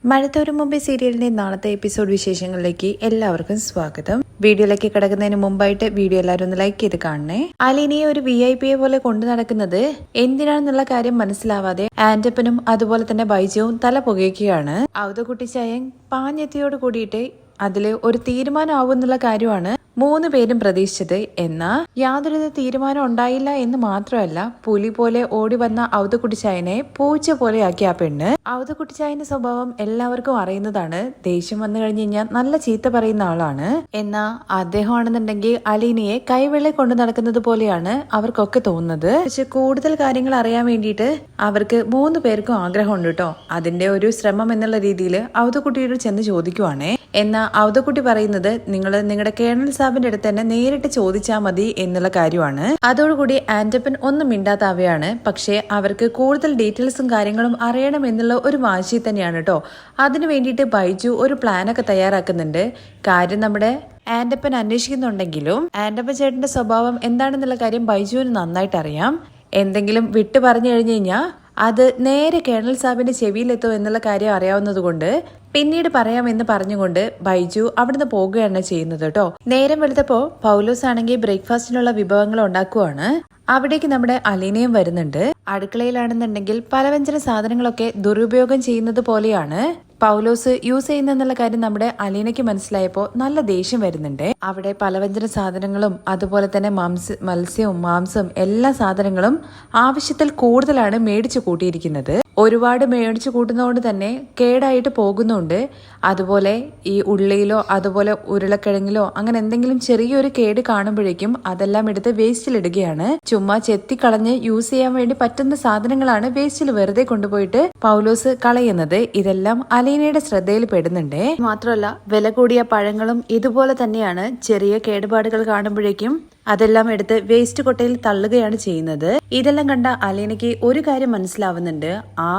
മഴത്തോരു മുമ്പേ സീരിയലിന്റെ നാളത്തെ എപ്പിസോഡ് വിശേഷങ്ങളിലേക്ക് എല്ലാവർക്കും സ്വാഗതം. വീഡിയോയിലേക്ക് കിടക്കുന്നതിന് മുമ്പായിട്ട് വീഡിയോ എല്ലാവരും ഒന്ന് ലൈക്ക് ചെയ്ത് കാണണേ. അലീനയെ ഒരു VIP പോലെ കൊണ്ടു നടക്കുന്നത് എന്തിനാണെന്നുള്ള കാര്യം മനസ്സിലാവാതെ ആന്റപ്പനും അതുപോലെ തന്നെ ബൈജുവും തല പുകയ്ക്കുകയാണ്. ഔതകുട്ടിച്ചായൻ പാഞ്ഞെത്തിയോട് കൂടിയിട്ട് അതില് ഒരു തീരുമാനം എന്നുള്ള കാര്യമാണ് 3 പേരും പ്രതീക്ഷിച്ചത്. എന്നാൽ യാതൊരു തീരുമാനം ഉണ്ടായില്ല എന്ന് മാത്രമല്ല, പുലി പോലെ ഓടി വന്ന ഔതകുട്ടിച്ചായനെ പൂച്ച പോലെയാക്കി ആ പെണ്ണ്. ഔതകുട്ടിച്ചായന്റെ സ്വഭാവം എല്ലാവർക്കും അറിയുന്നതാണ്. ദേഷ്യം വന്നു കഴിഞ്ഞു കഴിഞ്ഞാൽ നല്ല ചീത്ത പറയുന്ന ആളാണ്. എന്നാൽ അദ്ദേഹമാണെന്നുണ്ടെങ്കിൽ അലീനയെ കൈവെള്ളെ കൊണ്ടു നടക്കുന്നത് പോലെയാണ് അവർക്കൊക്കെ തോന്നുന്നത്. പക്ഷെ കൂടുതൽ കാര്യങ്ങൾ അറിയാൻ വേണ്ടിയിട്ട് അവർക്ക് 3 പേർക്കും ആഗ്രഹമുണ്ട് കേട്ടോ. അതിന്റെ ഒരു ശ്രമം എന്നുള്ള രീതിയിൽ ഔതകുട്ടിയോട് ചെന്ന് ചോദിക്കുവാണേ. എന്നാൽ ഔതകുട്ടി പറയുന്നത് നിങ്ങൾ നിങ്ങളുടെ കേണൽ സാബിന്റെ അടുത്ത് തന്നെ നേരിട്ട് ചോദിച്ചാൽ മതി എന്നുള്ള കാര്യമാണ്. അതോടുകൂടി ആന്റപ്പൻ ഒന്നും മിണ്ടാതാവുകയാണ്. പക്ഷേ അവർക്ക് കൂടുതൽ ഡീറ്റെയിൽസും കാര്യങ്ങളും അറിയണം എന്നുള്ള ഒരു വാശി തന്നെയാണ് കേട്ടോ. അതിനു വേണ്ടിയിട്ട് ബൈജു ഒരു പ്ലാനൊക്കെ തയ്യാറാക്കുന്നുണ്ട്. കാര്യം നമ്മുടെ ആന്റപ്പൻ അന്വേഷിക്കുന്നുണ്ടെങ്കിലും ആന്റപ്പൻ ചേട്ടന്റെ സ്വഭാവം എന്താണെന്നുള്ള കാര്യം ബൈജുവിന് നന്നായിട്ട് അറിയാം. എന്തെങ്കിലും വിട്ടു പറഞ്ഞു കഴിഞ്ഞു കഴിഞ്ഞാൽ അത് നേരെ കേണൽ സാബിന്റെ ചെവിയിലെത്തും എന്നുള്ള കാര്യം അറിയാവുന്നത് കൊണ്ട് പിന്നീട് പറയാമെന്ന് പറഞ്ഞുകൊണ്ട് ബൈജു അവിടുന്ന് പോകുകയാണ് ചെയ്യുന്നത് കേട്ടോ. നേരം വെളുത്തപ്പോ പൗലോസ് ആണെങ്കിൽ ബ്രേക്ക്ഫാസ്റ്റിനുള്ള വിഭവങ്ങൾ ഉണ്ടാക്കുവാണ്. അവിടേക്ക് നമ്മുടെ അലീനയും വരുന്നുണ്ട്. അടുക്കളയിലാണെന്നുണ്ടെങ്കിൽ പലവ്യഞ്ജന സാധനങ്ങളൊക്കെ ദുരുപയോഗം ചെയ്യുന്നത് പോലെയാണ് പൗലോസ് യൂസ് ചെയ്യുന്നെന്നുള്ള കാര്യം നമ്മുടെ അലീനയ്ക്ക് മനസ്സിലായപ്പോ നല്ല ദേഷ്യം വരുന്നുണ്ട്. അവിടെ പലവ്യഞ്ജന സാധനങ്ങളും അതുപോലെ തന്നെ മത്സ്യവും മാംസവും എല്ലാ സാധനങ്ങളും ആവശ്യത്തിൽ കൂടുതലാണ് മേടിച്ചു കൂട്ടിയിരിക്കുന്നത്. ഒരുപാട് മേടിച്ചു കൂട്ടുന്നതുകൊണ്ട് തന്നെ കേടായിട്ട് പോകുന്നുണ്ട്. അതുപോലെ ഈ ഉള്ളിയിലോ അതുപോലെ ഉരുളക്കിഴങ്ങിലോ അങ്ങനെ എന്തെങ്കിലും ചെറിയൊരു കേട് കാണുമ്പോഴേക്കും അതെല്ലാം എടുത്ത് വേസ്റ്റിലിടുകയാണ്. ചുമ്മാ ചെത്തിക്കളഞ്ഞ് യൂസ് ചെയ്യാൻ വേണ്ടി പറ്റുന്ന സാധനങ്ങളാണ് വേസ്റ്റിൽ വെറുതെ കൊണ്ടുപോയിട്ട് പൗലോസ് കളയുന്നത്. ഇതെല്ലാം അലീനയുടെ ശ്രദ്ധയിൽ പെടുന്നുണ്ട്. മാത്രമല്ല വില കൂടിയ പഴങ്ങളും ഇതുപോലെ തന്നെയാണ്. ചെറിയ കേടുപാടുകൾ കാണുമ്പോഴേക്കും അതെല്ലാം എടുത്ത് വേസ്റ്റ് കൊട്ടയിൽ തള്ളുകയാണ് ചെയ്യുന്നത്. ഇതെല്ലാം കണ്ട അലീനയ്ക്ക് ഒരു കാര്യം മനസ്സിലാവുന്നുണ്ട്. ആ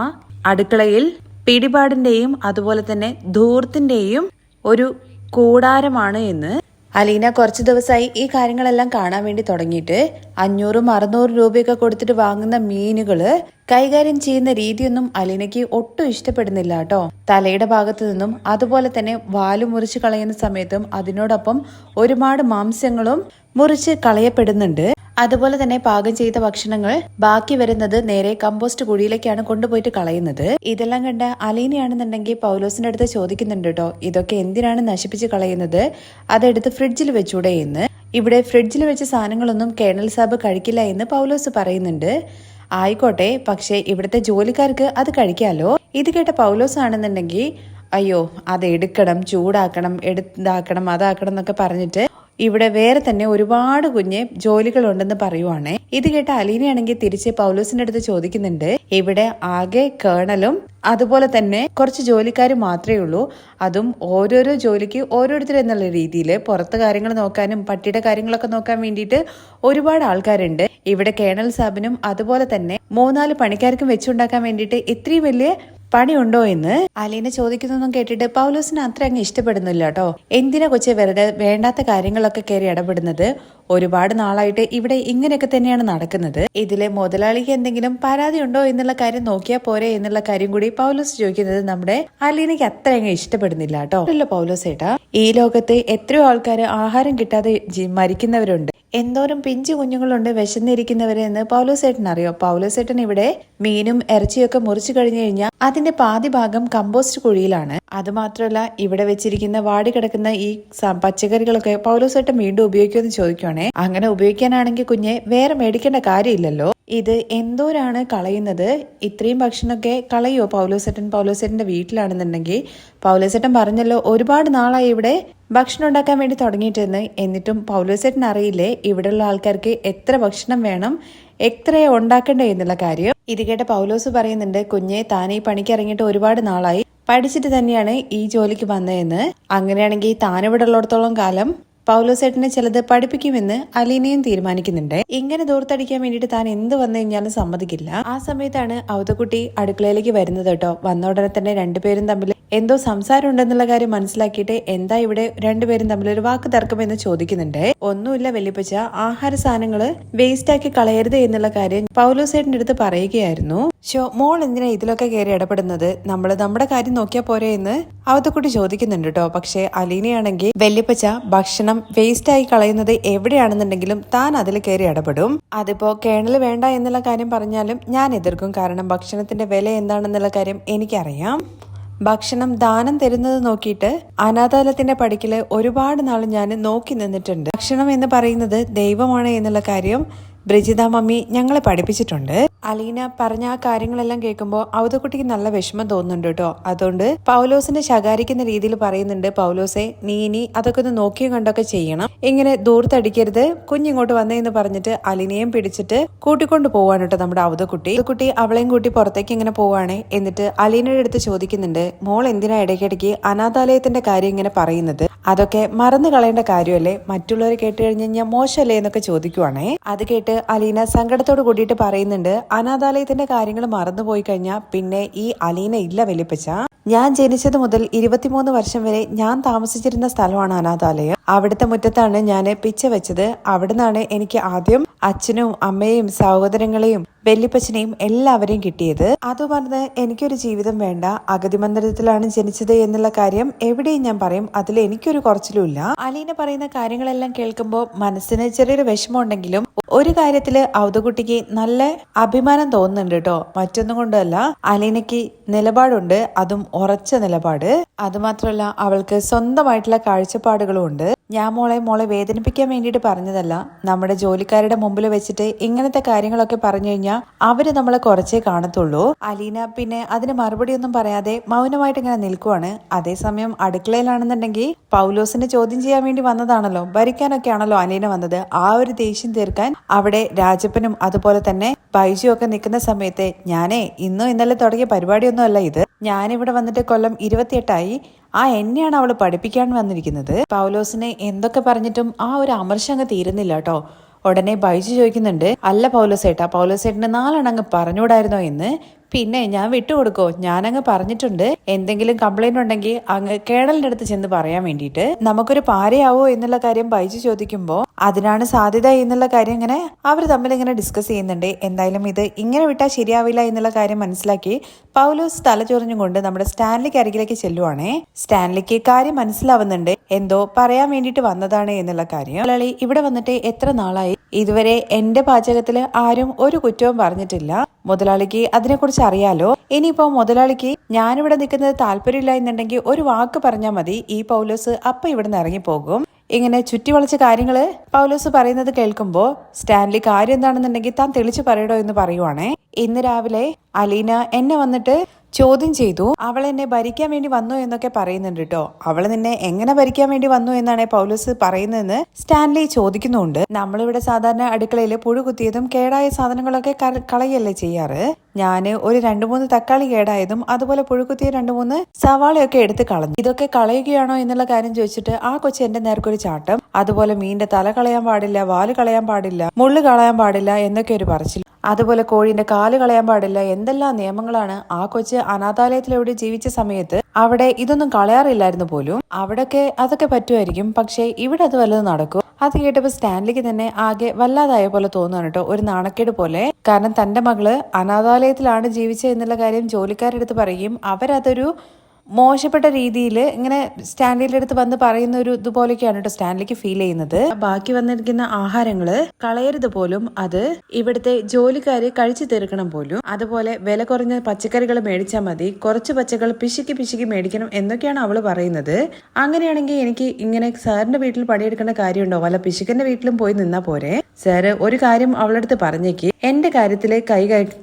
അടുക്കളയിൽ പിടിപാടിന്റെയും അതുപോലെ തന്നെ ധൂർത്തിന്റെയും ഒരു കൂടാരമാണ് എന്ന്. അലീന കുറച്ചു ദിവസമായി ഈ കാര്യങ്ങളെല്ലാം കാണാൻ വേണ്ടി തുടങ്ങിയിട്ട് 500-600 രൂപയൊക്കെ കൊടുത്തിട്ട് വാങ്ങുന്ന മീനുകള് കൈകാര്യം ചെയ്യുന്ന രീതിയൊന്നും അലീനയ്ക്ക് ഒട്ടും ഇഷ്ടപ്പെടുന്നില്ല കേട്ടോ. തലയുടെ ഭാഗത്തു നിന്നും അതുപോലെ തന്നെ വാല് മുറിച്ച് കളയുന്ന സമയത്തും അതിനോടൊപ്പം ഒരുപാട് മാംസ്യങ്ങളും മുറിച്ച് കളയപ്പെടുന്നുണ്ട്. അതുപോലെ തന്നെ പാകം ചെയ്ത ഭക്ഷണങ്ങൾ ബാക്കി വരുന്നത് നേരെ കമ്പോസ്റ്റ് കുഴിയിലേക്കാണ് കൊണ്ടുപോയിട്ട് കളയുന്നത്. ഇതെല്ലാം കണ്ട അലീനയാണെന്നുണ്ടെങ്കിൽ പൗലോസിന്റെ അടുത്ത് ചോദിക്കുന്നുണ്ട് കേട്ടോ, ഇതൊക്കെ എന്തിനാണ് നശിപ്പിച്ച് കളയുന്നത്, അതെടുത്ത് ഫ്രിഡ്ജിൽ വെച്ചൂടെ എന്ന്. ഇവിടെ ഫ്രിഡ്ജിൽ വെച്ച സാധനങ്ങളൊന്നും കേണൽ സാബ് കഴിക്കില്ല എന്ന് പൗലോസ് പറയുന്നുണ്ട്. ആയിക്കോട്ടെ, പക്ഷെ ഇവിടുത്തെ ജോലിക്കാർക്ക് അത് കഴിക്കാലോ. ഇത് കേട്ട പൗലോസ് ആണെന്നുണ്ടെങ്കിൽ അയ്യോ അത് എടുക്കണം, ചൂടാക്കണം, ഇതാക്കണം, അതാക്കണം എന്നൊക്കെ പറഞ്ഞിട്ട് ഇവിടെ വേറെ തന്നെ ഒരുപാട് കുഞ്ഞ് ജോലികളുണ്ടെന്ന് പറയുവാണേ. ഇത് കേട്ട അലീനയാണെങ്കിൽ തിരിച്ച് പൗലോസിന്റെ അടുത്ത് ചോദിക്കുന്നുണ്ട്, ഇവിടെ ആകെ കേണലും അതുപോലെ തന്നെ കുറച്ച് ജോലിക്കാർ മാത്രമേ ഉള്ളൂ. അതും ഓരോരോ ജോലിക്ക് ഓരോരുത്തരും എന്നുള്ള രീതിയിൽ പുറത്തെ കാര്യങ്ങൾ നോക്കാനും പട്ടിയുടെ കാര്യങ്ങളൊക്കെ നോക്കാൻ വേണ്ടിയിട്ട് ഒരുപാട് ആൾക്കാരുണ്ട്. ഇവിടെ കേണൽ സാബിനും അതുപോലെ തന്നെ 3-4 പണിക്കാർക്കും വെച്ചുണ്ടാക്കാൻ വേണ്ടിയിട്ട് ഇത്രയും വലിയ പണിയുണ്ടോ എന്ന് അലീന ചോദിക്കുന്നതൊന്നും കേട്ടിട്ട് പൗലോസിന് അത്ര അങ്ങ് ഇഷ്ടപ്പെടുന്നില്ല കേട്ടോ. എന്തിനാ കൊച്ചെ വെറുതെ വേണ്ടാത്ത കാര്യങ്ങളൊക്കെ കയറി ഇടപെടുന്നത്? ഒരുപാട് നാളായിട്ട് ഇവിടെ ഇങ്ങനെയൊക്കെ തന്നെയാണ് നടക്കുന്നത്. ഇതിലെ മുതലാളിക്ക് എന്തെങ്കിലും പരാതി ഉണ്ടോ എന്നുള്ള കാര്യം നോക്കിയാൽ പോരെ എന്നുള്ള കാര്യം കൂടി പൗലോസ് ചോദിക്കുന്നത് നമ്മുടെ അലീനയ്ക്ക് അത്ര അങ്ങ് ഇഷ്ടപ്പെടുന്നില്ല കേട്ടോ. അല്ല പൗലോസ് ഏട്ടാ, ഈ ലോകത്ത് എത്രയോ ആൾക്കാർ ആഹാരം കിട്ടാതെ മരിക്കുന്നവരുണ്ട്. എന്തോരം പിഞ്ചു കുഞ്ഞുങ്ങളുണ്ട് വിശന്നിരിക്കുന്നവരെ എന്ന് പൗലോസേട്ടൻ അറിയോ? പൗലോസേട്ടൻ ഇവിടെ മീനും ഇറച്ചിയൊക്കെ മുറിച്ചു കഴിഞ്ഞു കഴിഞ്ഞാൽ അതിന്റെ പാതി ഭാഗം കമ്പോസ്റ്റ് കുഴിയിലാണ്. അത് മാത്രമല്ല ഇവിടെ വെച്ചിരിക്കുന്ന വാടിക്കിടക്കുന്ന ഈ പച്ചക്കറികളൊക്കെ പൗലോസേട്ടൻ വീണ്ടും ഉപയോഗിക്കുമെന്ന് ചോദിക്കുവാണേ. അങ്ങനെ ഉപയോഗിക്കാനാണെങ്കിൽ കുഞ്ഞെ വേറെ മേടിക്കേണ്ട കാര്യമില്ലല്ലോ. ഇത് എന്തോരാണ് കളയുന്നത്? ഇത്രയും ഭക്ഷണമൊക്കെ കളയോ പൗലോസേട്ടന്റെ വീട്ടിലാണെന്നുണ്ടെങ്കിൽ? പൗലോസേട്ടൻ പറഞ്ഞല്ലോ ഒരുപാട് നാളായി ഇവിടെ ഭക്ഷണം ഉണ്ടാക്കാൻ വേണ്ടി തുടങ്ങിയിട്ടെന്ന്. എന്നിട്ടും പൗലോസേട്ടൻ അറിയില്ലേ ഇവിടെയുള്ള ആൾക്കാർക്ക് എത്ര ഭക്ഷണം വേണം, എത്രയാ ഉണ്ടാക്കണ്ടേ എന്നുള്ള കാര്യം. ഇത് കേട്ട പൗലോസ് പറയുന്നുണ്ട്, കുഞ്ഞെ താൻ ഈ പണിക്ക് ഇറങ്ങിയിട്ട് ഒരുപാട് നാളായി, പഠിച്ചിട്ട് തന്നെയാണ് ഈ ജോലിക്ക് വന്നതെന്ന്. അങ്ങനെയാണെങ്കിൽ താനിവിടെ ഉള്ളിടത്തോളം കാലം പൗലോസേട്ടനെ ചിലത് പഠിപ്പിക്കുമെന്ന് അലീനയും തീരുമാനിക്കുന്നുണ്ട്. ഇങ്ങനെ ദൂർത്തടിക്കാൻ വേണ്ടിയിട്ട് താൻ എന്ത് വന്നു കഴിഞ്ഞാലും സമ്മതിക്കില്ല. ആ സമയത്താണ് ഔതക്കുട്ടി അടുക്കളയിലേക്ക് വരുന്നത് കേട്ടോ. വന്ന ഉടനെ തന്നെ രണ്ടുപേരും തമ്മിൽ എന്തോ സംസാരം ഉണ്ടെന്നുള്ള കാര്യം മനസ്സിലാക്കിയിട്ട് എന്താ ഇവിടെ രണ്ടുപേരും തമ്മിലൊരു വാക്ക് തർക്കമെന്ന് ചോദിക്കുന്നുണ്ട്. ഒന്നുമില്ല വല്യപ്പച്ച, ആഹാര സാധനങ്ങള് വേസ്റ്റ് ആക്കി കളയരുത് എന്നുള്ള കാര്യം പൗലോസേട്ടന്റെ അടുത്ത് പറയുകയായിരുന്നു. മോൾ എന്തിനാ ഇതിലൊക്കെ കയറി ഇടപെടുന്നത്? നമ്മള് നമ്മുടെ കാര്യം നോക്കിയാ പോരെ എന്ന് അവതക്കുട്ടി ചോദിക്കുന്നുണ്ട് കേട്ടോ. പക്ഷെ അലീനയാണെങ്കിൽ വല്യപ്പച്ച ഭക്ഷണം വേസ്റ്റ് ആയി കളയുന്നത് എവിടെയാണെന്നുണ്ടെങ്കിലും താൻ അതിൽ കയറി ഇടപെടും. അതിപ്പോ കേണല് വേണ്ട എന്നുള്ള കാര്യം പറഞ്ഞാലും ഞാൻ എതിർക്കും. കാരണം ഭക്ഷണത്തിന്റെ വില എന്താണെന്നുള്ള കാര്യം എനിക്കറിയാം. ഭക്ഷണം ദാനം തരുന്നത് നോക്കിയിട്ട് അനാഥാലയത്തിന്റെ പടിക്കല് ഒരുപാട് നാൾ ഞാൻ നോക്കി നിന്നിട്ടുണ്ട്. ഭക്ഷണം എന്ന് പറയുന്നത് ദൈവമാണ് എന്നുള്ള കാര്യം ബ്രിജിത മമ്മി ഞങ്ങളെ പഠിപ്പിച്ചിട്ടുണ്ട്. അലീന പറഞ്ഞ ആ കാര്യങ്ങളെല്ലാം കേൾക്കുമ്പോൾ അവതക്കുട്ടിക്ക് നല്ല വിഷമം തോന്നുന്നുണ്ട് കേട്ടോ. അതുകൊണ്ട് പൗലോസിനെ ശകാരിക്കുന്ന രീതിയിൽ പറയുന്നുണ്ട്, പൗലോസെ നീ ഇനി അതൊക്കെ ഒന്ന് നോക്കിയും കണ്ടൊക്കെ ചെയ്യണം, ഇങ്ങനെ ദൂർത്തടിക്കരുത്, കുഞ്ഞിങ്ങോട്ട് വന്നേന്ന് പറഞ്ഞിട്ട് അലീനയും പിടിച്ചിട്ട് കൂട്ടിക്കൊണ്ട് പോവാണ് കേട്ടോ നമ്മുടെ അവതക്കുട്ടി അവളെയും കൂട്ടി പുറത്തേക്ക് ഇങ്ങനെ പോവാണ്. എന്നിട്ട് അലീനയുടെ അടുത്ത് ചോദിക്കുന്നുണ്ട്, മോൾ എന്തിനാ ഇടയ്ക്കിടയ്ക്ക് അനാഥാലയത്തിന്റെ കാര്യം ഇങ്ങനെ പറയുന്നത്? അതൊക്കെ മറന്നു കളയേണ്ട കാര്യമല്ലേ? മറ്റുള്ളവർ കേട്ട് കഴിഞ്ഞാൽ മോശമല്ലേ എന്നൊക്കെ ചോദിക്കുവാണേ. അത് കേട്ട് അലീന സങ്കടത്തോട് കൂടിയിട്ട് പറയുന്നുണ്ട്, അനാഥാലയത്തിന്റെ കാര്യങ്ങൾ മറന്നുപോയി കഴിഞ്ഞാൽ പിന്നെ ഈ അലീന ഇല്ല വല്യപ്പച്ച. ഞാൻ ജനിച്ചത് മുതൽ 23 വർഷം വരെ ഞാൻ താമസിച്ചിരുന്ന സ്ഥലമാണ് അനാഥാലയം. അവിടുത്തെ മുറ്റത്താണ് ഞാൻ പിച്ച വെച്ചത്. അവിടുന്നാണ് എനിക്ക് ആദ്യം അച്ഛനും അമ്മയും സഹോദരങ്ങളെയും വല്യപ്പച്ചനെയും എല്ലാവരെയും കിട്ടിയത്. അത് പറഞ്ഞ് എനിക്കൊരു ജീവിതം വേണ്ട, അഗതി മന്ദിരത്തിലാണ് ജനിച്ചത് എന്നുള്ള കാര്യം എവിടെയും ഞാൻ പറയും. അതിൽ എനിക്കൊരു കുറച്ചിലുമില്ല. അലീന പറയുന്ന കാര്യങ്ങളെല്ലാം കേൾക്കുമ്പോൾ മനസ്സിന് ചെറിയൊരു വിഷമം ഉണ്ടെങ്കിലും ഒരു കാര്യത്തില് അവതക്കുട്ടിക്ക് നല്ല അഭിമാനം തോന്നുന്നുണ്ട് കേട്ടോ. മറ്റൊന്നും കൊണ്ടല്ല, അലീനയ്ക്ക് നിലപാടുണ്ട്, അതും ഉറച്ച നിലപാട്. അതുമാത്രമല്ല അവൾക്ക് സ്വന്തമായിട്ടുള്ള കാഴ്ചപ്പാടുകളും ഉണ്ട്. ഞാൻ മോളെ വേദനിപ്പിക്കാൻ വേണ്ടിയിട്ട് പറഞ്ഞതല്ല. നമ്മുടെ ജോലിക്കാരുടെ മുമ്പിൽ വെച്ചിട്ട് ഇങ്ങനത്തെ കാര്യങ്ങളൊക്കെ പറഞ്ഞു കഴിഞ്ഞാൽ അവര് നമ്മളെ കുറച്ചേ കാണത്തുള്ളൂ. അലീന പിന്നെ അതിന് മറുപടി ഒന്നും പറയാതെ മൗനമായിട്ട് ഇങ്ങനെ നിൽക്കുവാണ്. അതേസമയം അടുക്കളയിലാണെന്നുണ്ടെങ്കിൽ പൗലോസിനെ ചോദ്യം ചെയ്യാൻ വേണ്ടി വന്നതാണല്ലോ, ഭരിക്കാനൊക്കെ ആണല്ലോ അലീന വന്നത്. ആ ഒരു ദേഷ്യം തീർക്കാൻ അവിടെ രാജപ്പനും അതുപോലെ തന്നെ ബൈജു ഒക്കെ നിൽക്കുന്ന സമയത്ത്, ഞാനേ ഇന്നലെ തുടങ്ങിയ പരിപാടിയൊന്നും അല്ല ഇത്. ഞാനിവിടെ വന്നിട്ട് കൊല്ലം 28ആയി. എന്നെയാണ് അവള് പഠിപ്പിക്കാൻ വന്നിരിക്കുന്നത്. പൗലോസിനെ എന്തൊക്കെ പറഞ്ഞിട്ടും ആ ഒരു അമർഷം അങ്ങ് തീരുന്നില്ല കേട്ടോ. ഉടനെ ബൈജു ചോദിക്കുന്നുണ്ട്, അല്ല പൗലോസേട്ടന് 4 അങ്ങ് പറഞ്ഞുകൂടായിരുന്നോ എന്ന്? പിന്നെ ഞാൻ വിട്ടുകൊടുക്കോ? ഞാനങ്ങ് പറഞ്ഞിട്ടുണ്ട്, എന്തെങ്കിലും കംപ്ലൈന്റ് ഉണ്ടെങ്കിൽ അങ്ങ് കേണലിന്റെ അടുത്ത് ചെന്ന് പറയാൻ വേണ്ടിയിട്ട്. നമുക്കൊരു പാരയാവോ എന്നുള്ള കാര്യം ബൈജു ചോദിക്കുമ്പോ അതിനാണ് സാധ്യത എന്നുള്ള കാര്യം ഇങ്ങനെ അവർ തമ്മിൽ ഇങ്ങനെ ഡിസ്കസ് ചെയ്യുന്നുണ്ട്. എന്തായാലും ഇത് ഇങ്ങനെ വിട്ടാൽ ശരിയാവില്ല എന്നുള്ള കാര്യം മനസ്സിലാക്കി പൗലോസ് തലചൊറിഞ്ഞും കൊണ്ട് നമ്മുടെ സ്റ്റാൻലിക്ക് അരികിലേക്ക് ചെല്ലുവാണേ. സ്റ്റാൻലിക്ക് കാര്യം മനസ്സിലാവുന്നുണ്ട്, എന്തോ പറയാൻ വേണ്ടിയിട്ട് വന്നതാണ് എന്നുള്ള കാര്യം. മലയാളി ഇവിടെ വന്നിട്ട് എത്ര നാളായി, ഇതുവരെ എന്റെ പാചകത്തില് ആരും ഒരു കുറ്റവും പറഞ്ഞിട്ടില്ല. മുതലാളിക്ക് അതിനെക്കുറിച്ച് അറിയാലോ. ഇനിയിപ്പോ മുതലാളിക്ക് ഞാനിവിടെ നിൽക്കുന്നത് താല്പര്യമില്ല എന്നുണ്ടെങ്കിൽ ഒരു വാക്ക് പറഞ്ഞാൽ മതി, ഈ പൗലോസ് അപ്പൊ ഇവിടുന്ന് ഇറങ്ങിപ്പോകും. ഇങ്ങനെ ചുറ്റി വളച്ച കാര്യങ്ങള് പൗലോസ് പറയുന്നത് കേൾക്കുമ്പോ സ്റ്റാൻലി കാര്യം എന്താണെന്നുണ്ടെങ്കിൽ താൻ തെളിച്ചു പറയടോ എന്ന് പറയുവാണേ. ഇന്ന് രാവിലെ അലീന എന്നെ വന്നിട്ട് ചോദ്യം ചെയ്തു, അവൾ എന്നെ ഭരിക്കാൻ വേണ്ടി വന്നു എന്നൊക്കെ പറയുന്നുണ്ട് കേട്ടോ. അവള് നിന്നെ എങ്ങനെ ഭരിക്കാൻ വേണ്ടി വന്നു എന്നാണ് പൗലോസ് പറയുന്നതെന്ന് സ്റ്റാൻലി ചോദിക്കുന്നുണ്ട്. നമ്മളിവിടെ സാധാരണ അടുക്കളയിൽ പുഴു കുത്തിയതും കേടായ സാധനങ്ങളൊക്കെ കളയല്ലേ ചെയ്യാറ്. ഞാന് ഒരു 2-3 തക്കാളി കേടായതും അതുപോലെ പുഴുക്കുത്തിയ 2-3 സവാളയൊക്കെ എടുത്ത് കളഞ്ഞു. ഇതൊക്കെ കളയുകയാണോ എന്നുള്ള കാര്യം ചോദിച്ചിട്ട് ആ കൊച്ചു എന്റെ നേർക്കൊരു ചാട്ടം. അതുപോലെ മീനിന്റെ തല കളയാൻ പാടില്ല, വാല് കളയാൻ പാടില്ല, മുള്ളു കളയാൻ പാടില്ല എന്നൊക്കെ ഒരു പറച്ചിൽ. അതുപോലെ കോഴിന്റെ കാല് കളയാൻ പാടില്ല. എന്തെല്ലാം നിയമങ്ങളാണ്. ആ കൊച്ച് അനാഥാലയത്തിലെവിടെ ജീവിച്ച സമയത്ത് അവിടെ ഇതൊന്നും കളയാറില്ലായിരുന്നു പോലും. അവിടൊക്കെ അതൊക്കെ പറ്റുമായിരിക്കും, പക്ഷെ ഇവിടെ അത് വല്ലതും നടക്കും. അത് കേട്ടപ്പോ സ്റ്റാൻലിക്ക് തന്നെ ആകെ വല്ലാതായ പോലെ തോന്നുന്നു കേട്ടോ, ഒരു നാണക്കേട് പോലെ. കാരണം തന്റെ മകള് അനാഥാലയത്തിലാണ് ജീവിച്ചത് എന്നുള്ള കാര്യം ജോലിക്കാരുടെ അടുത്ത് പറയും. അവരതൊരു മോശപ്പെട്ട രീതിയിൽ ഇങ്ങനെ സ്റ്റാൻലിയുടെ അടുത്ത് വന്ന് പറയുന്ന ഒരു ഇതുപോലെയൊക്കെയാണ് കേട്ടോ സ്റ്റാൻലിക്ക് ഫീൽ ചെയ്യുന്നത്. ബാക്കി വന്നിരിക്കുന്ന ആഹാരങ്ങള് കളയരുത് പോലും, അത് ഇവിടുത്തെ ജോലിക്കാര് കഴിച്ചു തീർക്കണം പോലും. അതുപോലെ വില കുറഞ്ഞ പച്ചക്കറികൾ മേടിച്ചാൽ മതി, കുറച്ച് പച്ചക്കറി പിശുക്കി മേടിക്കണം എന്നൊക്കെയാണ് അവള് പറയുന്നത്. അങ്ങനെയാണെങ്കിൽ എനിക്ക് ഇങ്ങനെ സാറിന്റെ വീട്ടിൽ പണിയെടുക്കേണ്ട കാര്യമുണ്ടോ? വല്ല പിശുക്കന്റെ വീട്ടിലും പോയി നിന്നാ പോരെ? സാറ് ഒരു കാര്യം അവളുടെ അടുത്ത് പറഞ്ഞേക്ക്, എന്റെ കാര്യത്തില്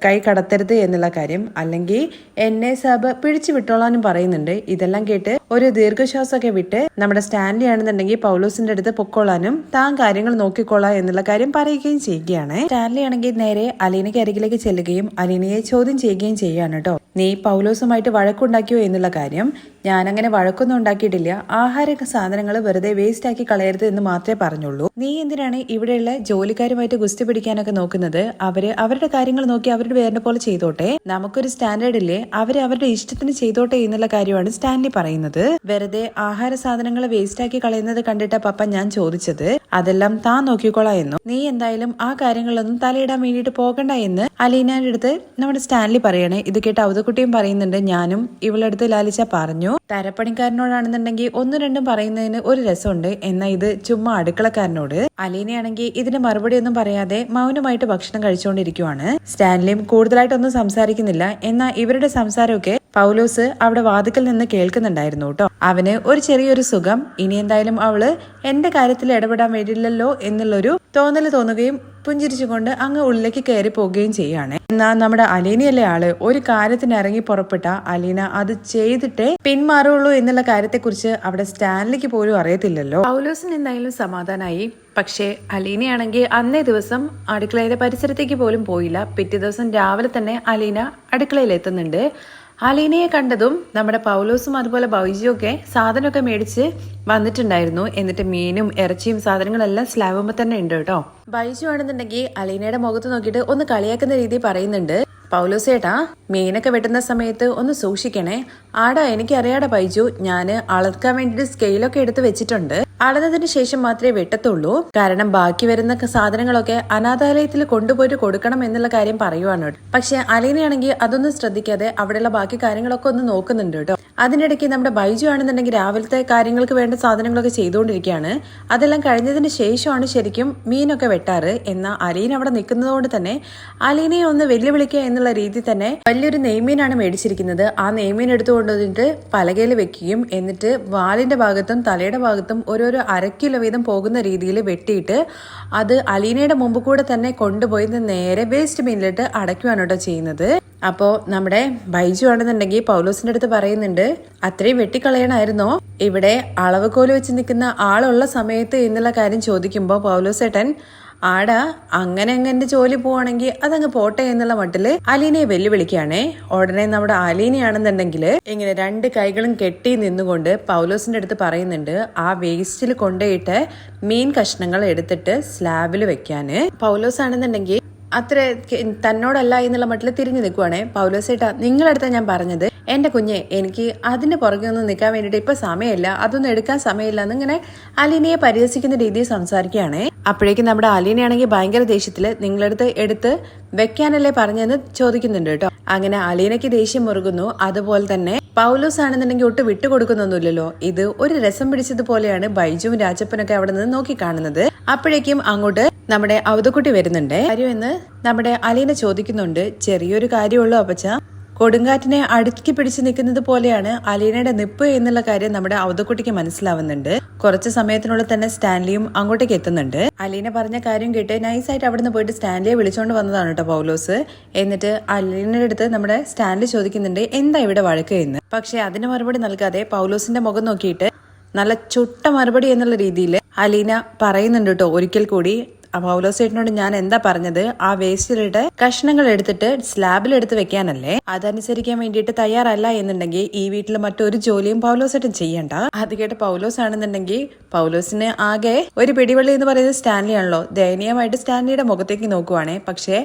കൈ കടത്തരുത് എന്നുള്ള കാര്യം, അല്ലെങ്കിൽ എന്നെ സാബ് പിടിച്ചു വിട്ടോളാനും പറയുന്നുണ്ട്. ഇതെല്ലാം കേട്ട് ഒരു ദീർഘശ്വാസമൊക്കെ വിട്ട് നമ്മുടെ സ്റ്റാൻലി ആണെന്നുണ്ടെങ്കിൽ പൗലോസിന്റെ അടുത്ത് പൊക്കോളാനും താൻ കാര്യങ്ങൾ നോക്കിക്കോളാം എന്നുള്ള കാര്യം പറയുകയും ചെയ്യുകയാണ്. സ്റ്റാൻലി ആണെങ്കിൽ നേരെ അലീനയ്ക്ക് അരികിലേക്ക് ചെല്ലുകയും അലീനയെ ചോദ്യം ചെയ്യുകയും ചെയ്യാണ് കേട്ടോ. നീ പൗലോസുമായിട്ട് വഴക്കുണ്ടാക്കിയോ എന്നുള്ള കാര്യം. ഞാനങ്ങനെ വഴക്കൊന്നും ഉണ്ടാക്കിയിട്ടില്ല. ആഹാര സാധനങ്ങൾ വെറുതെ വേസ്റ്റ് ആക്കി കളയരുത് എന്ന് മാത്രമേ പറഞ്ഞുള്ളൂ. നീ എന്തിനാണ് ഇവിടെയുള്ള ജോലിക്കാരുമായിട്ട് ഗുസ്തി പിടിക്കാനൊക്കെ നോക്കുന്നത്? അവര് അവരുടെ കാര്യങ്ങൾ നോക്കി അവരുടെ വേറെ പോലെ ചെയ്തോട്ടെ. നമുക്കൊരു സ്റ്റാൻഡേർഡ് ഇല്ലേ? അവര് അവരുടെ ഇഷ്ടത്തിന് ചെയ്തോട്ടെ എന്നുള്ള കാര്യം കാര്യമാണ് സ്റ്റാൻലി പറയുന്നത്. വെറുതെ ആഹാര സാധനങ്ങൾ വേസ്റ്റ് ആക്കി കളയുന്നത് കണ്ടിട്ട പപ്പ ഞാൻ ചോദിച്ചത്, അതെല്ലാം താൻ നോക്കിക്കോളാം എന്നു. നീ എന്തായാലും ആ കാര്യങ്ങളൊന്നും തലയിടാൻ വേണ്ടിയിട്ട് പോകണ്ട എന്ന് അലീനയുടെ അടുത്ത് നമ്മുടെ സ്റ്റാൻലി പറയണേ. ഇത് കേട്ട് അവതക്കുട്ടിയും പറയുന്നുണ്ട്, ഞാനും ഇവളടുത്ത് ലാലിച്ച പറഞ്ഞു, തരപ്പണിക്കാരനോടാണെന്നുണ്ടെങ്കിൽ ഒന്നും രണ്ടും പറയുന്നതിന് ഒരു രസമുണ്ട്, എന്നാ ഇത് ചുമ്മാ അടുക്കളക്കാരനോട്. അലീനയാണെങ്കിൽ ഇതിന് മറുപടി ഒന്നും പറയാതെ മൗനമായിട്ട് ഭക്ഷണം കഴിച്ചുകൊണ്ടിരിക്കുവാണ്. സ്റ്റാൻലിയും കൂടുതലായിട്ടൊന്നും സംസാരിക്കുന്നില്ല. എന്നാൽ ഇവരുടെ സംസാരമൊക്കെ പൗലോസ് അവിടെ വാതിക്കൽ നിന്ന് കേൾക്കുന്നുണ്ടായിരുന്നു കേട്ടോ. അവന് ഒരു ചെറിയൊരു സുഖം, ഇനി എന്തായാലും അവള് എന്റെ കാര്യത്തിൽ ഇടപെടാൻ വേണ്ടിയില്ലല്ലോ എന്നുള്ളൊരു തോന്നല് തോന്നുകയും പുഞ്ചിരിച്ചുകൊണ്ട് അങ്ങ് ഉള്ളിലേക്ക് കയറി പോവുകയും ചെയ്യാണ്. എന്നാൽ നമ്മുടെ അലീനയല്ലേ ആള്, ഒരു കാര്യത്തിന് ഇറങ്ങി പുറപ്പെട്ട അലീന അത് ചെയ്തിട്ടേ പിന്മാറുള്ളൂ എന്നുള്ള കാര്യത്തെക്കുറിച്ച് അവിടെ സ്റ്റാൻലിക്ക് പോലും അറിയത്തില്ലല്ലോ. പൗലോസിന് എന്തായാലും സമാധാനായി. പക്ഷേ അലീനയാണെങ്കിൽ അന്നേ ദിവസം അടുക്കളയുടെ പരിസരത്തേക്ക് പോലും പോയില്ല. പിറ്റേ ദിവസം രാവിലെ തന്നെ അലീന അടുക്കളയിൽ എത്തുന്നുണ്ട്. അലീനയെ കണ്ടതും നമ്മുടെ പൗലോസും അതുപോലെ ബൈജുവും ഒക്കെ സാധനമൊക്കെ മേടിച്ച് വന്നിട്ടുണ്ടായിരുന്നു. എന്നിട്ട് മീനും ഇറച്ചിയും സാധനങ്ങളെല്ലാം സ്ലാബുമ്പോ തന്നെ ഉണ്ട് കേട്ടോ. ബൈജു ആണെന്നുണ്ടെങ്കിൽ അലീനയുടെ മുഖത്ത് നോക്കിയിട്ട് ഒന്ന് കളിയാക്കുന്ന രീതി പറയുന്നുണ്ട്, പൗലോസേട്ടാ മീനൊക്കെ വെട്ടുന്ന സമയത്ത് ഒന്ന് സൂക്ഷിക്കണേ. ആടാ എനിക്കറിയാടാ ബൈജു, ഞാന് അളക്കാൻ വേണ്ടിട്ട് സ്കെയിലൊക്കെ എടുത്ത് വെച്ചിട്ടുണ്ട്. അളന്നതിന് ശേഷം മാത്രമേ വെട്ടത്തുള്ളൂ. കാരണം ബാക്കി വരുന്ന സാധനങ്ങളൊക്കെ അനാഥാലയത്തിൽ കൊണ്ടുപോയിട്ട് കൊടുക്കണം എന്നുള്ള കാര്യം പറയുവാണ്. പക്ഷെ അലീനയാണെങ്കിൽ അതൊന്നും ശ്രദ്ധിക്കാതെ അവിടെയുള്ള ബാക്കി കാര്യങ്ങളൊക്കെ ഒന്ന് നോക്കുന്നുണ്ട് കേട്ടോ. അതിനിടയ്ക്ക് നമ്മുടെ ബൈജു ആണെന്നുണ്ടെങ്കിൽ രാവിലത്തെ കാര്യങ്ങൾക്ക് വേണ്ട സാധനങ്ങളൊക്കെ ചെയ്തുകൊണ്ടിരിക്കുകയാണ്. അതെല്ലാം കഴിഞ്ഞതിന് ശേഷമാണ് ശരിക്കും മീനൊക്കെ വെട്ടാറ്. എന്നാൽ അലീന അവിടെ നിൽക്കുന്നതുകൊണ്ട് തന്നെ അലീനയെ ഒന്ന് വെല്ലുവിളിക്കുക എന്നുള്ള രീതി തന്നെ വലിയൊരു നെയ്മീനാണ് മേടിച്ചിരിക്കുന്നത്. ആ നെയ്മീൻ എടുത്തുകൊണ്ട് വന്നിട്ട് പലകയിൽ വെക്കുകയും എന്നിട്ട് വാലിന്റെ ഭാഗത്തും തലയുടെ ഭാഗത്തും ഓരോരോ 1/2 കിലോ വീതം പോകുന്ന രീതിയിൽ വെട്ടിയിട്ട് അത് അലീനയുടെ മുമ്പ് കൂടെ തന്നെ കൊണ്ടുപോയി നേരെ വേസ്റ്റ് ബിന്നിലിട്ട് അടയ്ക്കുവാണ് കേട്ടോ ചെയ്യുന്നത്. അപ്പോ നമ്മുടെ ബൈജു ആണെന്നുണ്ടെങ്കിൽ പൗലോസിന്റെ അടുത്ത് പറയുന്നുണ്ട്, അത്രയും വെട്ടിക്കളയണമായിരുന്നോ ഇവിടെ അളവ് കോല് വെച്ച് നിൽക്കുന്ന ആളുള്ള സമയത്ത് എന്നുള്ള കാര്യം ചോദിക്കുമ്പോ പൗലോസേട്ടൻ, ആടാ അങ്ങനെ എന്റെ ജോലി പോവാണെങ്കിൽ അതങ്ങ് പോട്ടെ എന്നുള്ള മട്ടില് അലീനയെ വെല്ലുവിളിക്കുകയാണേ. ഉടനെ നമ്മുടെ അലീനയാണെന്നുണ്ടെങ്കിൽ ഇങ്ങനെ 2 കൈകളും കെട്ടി നിന്നുകൊണ്ട് പൗലോസിന്റെ അടുത്ത് പറയുന്നുണ്ട്, ആ വേസ്റ്റിൽ കൊണ്ടുപോയിട്ട് മീൻ കഷ്ണങ്ങൾ എടുത്തിട്ട് സ്ലാബിൽ വെക്കാന്. പൗലോസ് ആണെന്നുണ്ടെങ്കിൽ അത്ര തന്നോടല്ല എന്നുള്ള മട്ടിൽ തിരിഞ്ഞു നിൽക്കുവാണേ. പൗലോസേട്ടാ നിങ്ങളടുത്ത ഞാൻ പറഞ്ഞത്, എന്റെ കുഞ്ഞെ എനിക്ക് അതിന്റെ പുറകെ ഒന്നും നിൽക്കാൻ വേണ്ടിയിട്ട് ഇപ്പൊ സമയമില്ല, അതൊന്നും എടുക്കാൻ സമയമില്ല എന്നിങ്ങനെ അലീനയെ പരിഹസിക്കുന്ന രീതിയിൽ സംസാരിക്കുകയാണേ. അപ്പോഴേക്കും നമ്മുടെ അലീനയാണെങ്കിൽ ഭയങ്കര ദേഷ്യത്തില് നിങ്ങളടുത്ത് എടുത്ത് വെക്കാനല്ലേ പറഞ്ഞെന്ന് ചോദിക്കുന്നുണ്ട് കേട്ടോ. അങ്ങനെ അലീനയ്ക്ക് ദേഷ്യം മുറുകുന്നു. അതുപോലെ തന്നെ പൗലോസ് ആണെന്നുണ്ടെങ്കിൽ ഒട്ട് വിട്ടുകൊടുക്കുന്നൊന്നുമില്ലല്ലോ. ഇത് ഒരു രസം പിടിച്ചതുപോലെയാണ് ബൈജുവും രാജപ്പനൊക്കെ അവിടെ നിന്ന് നോക്കി കാണുന്നത്. അപ്പോഴേക്കും അങ്ങോട്ട് നമ്മുടെ അവതക്കുട്ടി വരുന്നുണ്ട്. കാര്യമെന്ന് നമ്മുടെ അലീന ചോദിക്കുന്നുണ്ട്. ചെറിയൊരു കാര്യമുള്ളൂ അപ്പച്ച, കൊടുങ്കാറ്റിനെ അടുക്കി പിടിച്ചു നിൽക്കുന്നത് പോലെയാണ് അലീനയുടെ നിപ്പ് എന്നുള്ള കാര്യം നമ്മുടെ അവതക്കുട്ടിക്ക് മനസ്സിലാവുന്നുണ്ട്. കുറച്ച് സമയത്തിനുള്ളിൽ തന്നെ സ്റ്റാൻലിയും അങ്ങോട്ടേക്ക് എത്തുന്നുണ്ട്. അലീന പറഞ്ഞ കാര്യം കേട്ട് നൈസായിട്ട് അവിടുന്ന് പോയിട്ട് സ്റ്റാൻലിയെ വിളിച്ചോണ്ട് വന്നതാണ് കേട്ടോ പൗലോസ്. എന്നിട്ട് അലീനയുടെ അടുത്ത് നമ്മുടെ സ്റ്റാൻലി ചോദിക്കുന്നുണ്ട്, എന്താ ഇവിടെ വഴക്ക് എന്ന്. പക്ഷെ അതിന് മറുപടി നൽകാതെ പൗലോസിന്റെ മുഖം നോക്കിയിട്ട് നല്ല ചുട്ട മറുപടി എന്നുള്ള രീതിയിൽ അലീന പറയുന്നുണ്ട് കേട്ടോ ഒരിക്കൽ കൂടി, പൗലോസേട്ടനോട് ഞാൻ എന്താ പറഞ്ഞത്, ആ വേസ്റ്റിലിട്ട് കഷ്ണങ്ങൾ എടുത്തിട്ട് സ്ലാബിൽ എടുത്ത് വെക്കാനല്ലേ. അതനുസരിക്കാൻ വേണ്ടിയിട്ട് തയ്യാറല്ല എന്നുണ്ടെങ്കിൽ ഈ വീട്ടിൽ മറ്റൊരു ജോലിയും പൗലോസേട്ടൻ ചെയ്യണ്ട. അത് കേട്ട് പൗലോസ് ആണെന്നുണ്ടെങ്കിൽ പൗലോസിന് ആകെ ഒരു പിടിവള്ളി എന്ന് പറയുന്നത് സ്റ്റാൻലി ആണല്ലോ. ദയനീയമായിട്ട് സ്റ്റാൻലിയുടെ മുഖത്തേക്ക് നോക്കുവാണേ. പക്ഷെ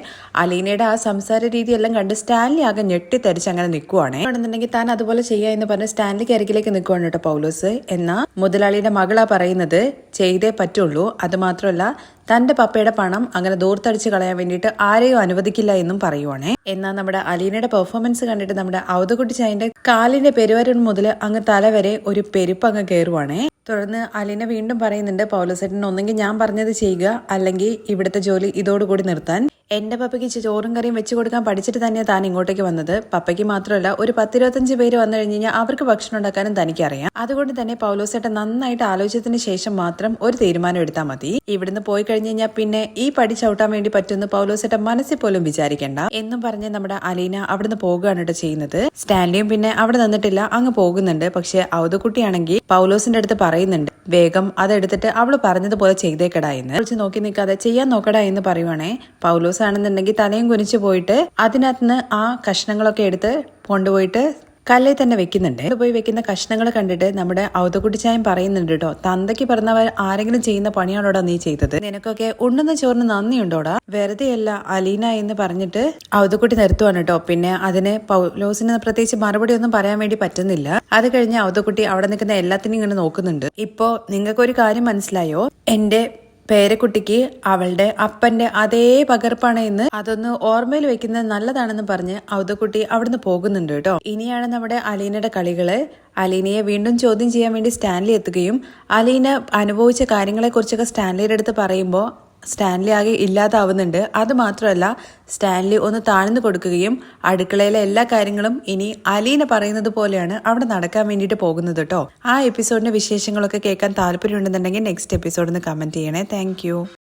അലീനയുടെ ആ സംസാര രീതി എല്ലാം കണ്ട് സ്റ്റാൻലി ആകെ ഞെട്ടിത്തരിച്ച് അങ്ങനെ നിൽക്കുവാണേ. ആണെന്നുണ്ടെങ്കിൽ താൻ അതുപോലെ ചെയ്യാ എന്ന് പറഞ്ഞ് സ്റ്റാൻലിക്ക് അരികിലേക്ക് നിൽക്കുവാണ് കേട്ടോ പൗലോസ്. എന്നാ മുതലാളിയുടെ മകളാ പറയുന്നത്, ചെയ്തേ പറ്റുള്ളൂ, അത് മാത്രമല്ല തന്റെ പപ്പയുടെ പണം അങ്ങനെ ദൂർത്തടിച്ച് കളയാൻ വേണ്ടിയിട്ട് ആരെയും അനുവദിക്കില്ല എന്നും പറയുവാണേ. എന്നാൽ നമ്മുടെ അലീനയുടെ പെർഫോമൻസ് കണ്ടിട്ട് നമ്മുടെ അവതക്കുട്ടി ചായന്റെ കാലിന്റെ പെരുവരൻ മുതൽ അങ്ങ് തല വരെ ഒരു പെരുപ്പ് അങ്ങ് കയറുവാണേ. തുടർന്ന് അലീന വീണ്ടും പറയുന്നുണ്ട്, പൗലോസേട്ടൻ ഒന്നെങ്കിൽ ഞാൻ പറഞ്ഞത് ചെയ്യുക, അല്ലെങ്കിൽ ഇവിടുത്തെ ജോലി ഇതോടുകൂടി നിർത്താൻ. എന്റെ പപ്പയ്ക്ക് ചോറും കറിയും വെച്ചു കൊടുക്കാൻ പഠിച്ചിട്ട് തന്നെയാണ് താൻ ഇങ്ങോട്ടേക്ക് വന്നത്. പപ്പയ്ക്ക് മാത്രമല്ല ഒരു 10-25 പേര് വന്നു കഴിഞ്ഞ് കഴിഞ്ഞാൽ അവർക്ക് ഭക്ഷണം ഉണ്ടാക്കാനും തനിക്കറിയാം. അതുകൊണ്ട് തന്നെ പൗലോസേട്ടൻ നന്നായിട്ട് ആലോചിച്ചതിന് ശേഷം മാത്രം ഒരു തീരുമാനം എടുത്താൽ മതി. ഇവിടുന്ന് പോയി കഴിഞ്ഞ് കഴിഞ്ഞാൽ പിന്നെ ഈ പടി ചവിട്ടാൻ വേണ്ടി പറ്റുമെന്ന് പൗലോസേട്ടൻ മനസ്സിൽ പോലും വിചാരിക്കേണ്ട എന്നും പറഞ്ഞ് നമ്മുടെ അലീന അവിടുന്ന് പോകുകയാണ് കേട്ടോ ചെയ്യുന്നത്. സ്റ്റാൻലിയും പിന്നെ അവിടെ നിന്നിട്ടില്ല, അങ്ങ് പോകുന്നുണ്ട്. പക്ഷെ അവതക്കുട്ടിയാണെങ്കിൽ പൗലോസിന്റെ അടുത്ത് പറയുന്നുണ്ട്, വേഗം അതെടുത്തിട്ട് അവള് പറഞ്ഞതുപോലെ ചെയ്തേക്കടാ എന്ന്. കുറിച്ച് നോക്കി നിൽക്കാതെ ചെയ്യാൻ നോക്കടാ എന്ന് പറയുവാണേ. പൗലോസ് ആണെന്നുണ്ടെങ്കിൽ തലയും കുനിച്ചു പോയിട്ട് അതിനകത്തുനിന്ന് ആ കഷ്ണങ്ങളൊക്കെ എടുത്ത് കൊണ്ടുപോയിട്ട് കല്ലിൽ തന്നെ വെക്കുന്നുണ്ട്. പോയി വെക്കുന്ന കഷ്ണങ്ങൾ കണ്ടിട്ട് നമ്മുടെ ഔതക്കുട്ടിച്ചായം പറയുന്നുണ്ട് കേട്ടോ, തന്തയ്ക്ക് പറഞ്ഞവർ ആരെങ്കിലും ചെയ്യുന്ന പണിയാണോടാ നീ ചെയ്തത്, നിനക്കൊക്കെ ഉണ്ണുന്ന ചോറിന് നന്ദിയുണ്ടോടാ, വെറുതെയല്ല അലീന എന്ന് പറഞ്ഞിട്ട് ഔതക്കുട്ടി നിർത്തുവാണ് കേട്ടോ. പിന്നെ അതിന് പൗലോസിന് പ്രത്യേകിച്ച് മറുപടി ഒന്നും പറയാൻ വേണ്ടി പറ്റുന്നില്ല. അത് കഴിഞ്ഞ് ഔതക്കുട്ടി അവിടെ നിൽക്കുന്ന എല്ലാത്തിനും ഇങ്ങനെ നോക്കുന്നുണ്ട്. ഇപ്പോ നിങ്ങൾക്കൊരു കാര്യം മനസ്സിലായോ, എന്റെ പേരക്കുട്ടിക്ക് അവളുടെ അപ്പന്റെ അതേ പകർപ്പാണ് എന്ന് അതൊന്ന് ഓർമ്മയിൽ വെക്കുന്നത് നല്ലതാണെന്ന് പറഞ്ഞ് ഔതക്കുട്ടി അവിടുന്ന് പോകുന്നുണ്ട് കേട്ടോ. ഇനിയാണ് നമ്മുടെ അലീനയുടെ കളികള്. അലീനയെ വീണ്ടും ചോദ്യം ചെയ്യാൻ വേണ്ടി സ്റ്റാൻലി എത്തുകയും അലീന അനുഭവിച്ച കാര്യങ്ങളെ കുറിച്ചൊക്കെ സ്റ്റാൻലിയുടെ അടുത്ത് പറയുമ്പോൾ സ്റ്റാൻലി ആകെ ഇല്ലാതാവുന്നുണ്ട്. അത് മാത്രമല്ല സ്റ്റാൻലി ഒന്ന് താഴ്ന്നു കൊടുക്കുകയും അടുക്കളയിലെ എല്ലാ കാര്യങ്ങളും ഇനി അലീന പറയുന്നത് പോലെയാണ് അവിടെ നടക്കാൻ വേണ്ടിയിട്ട് പോകുന്നത് കേട്ടോ. ആ എപ്പിസോഡിന്റെ വിശേഷങ്ങളൊക്കെ കേൾക്കാൻ താല്പര്യമുണ്ടെന്നുണ്ടെങ്കിൽ നെക്സ്റ്റ് എപ്പിസോഡിൽ നിന്ന് കമന്റ് ചെയ്യണേ. താങ്ക്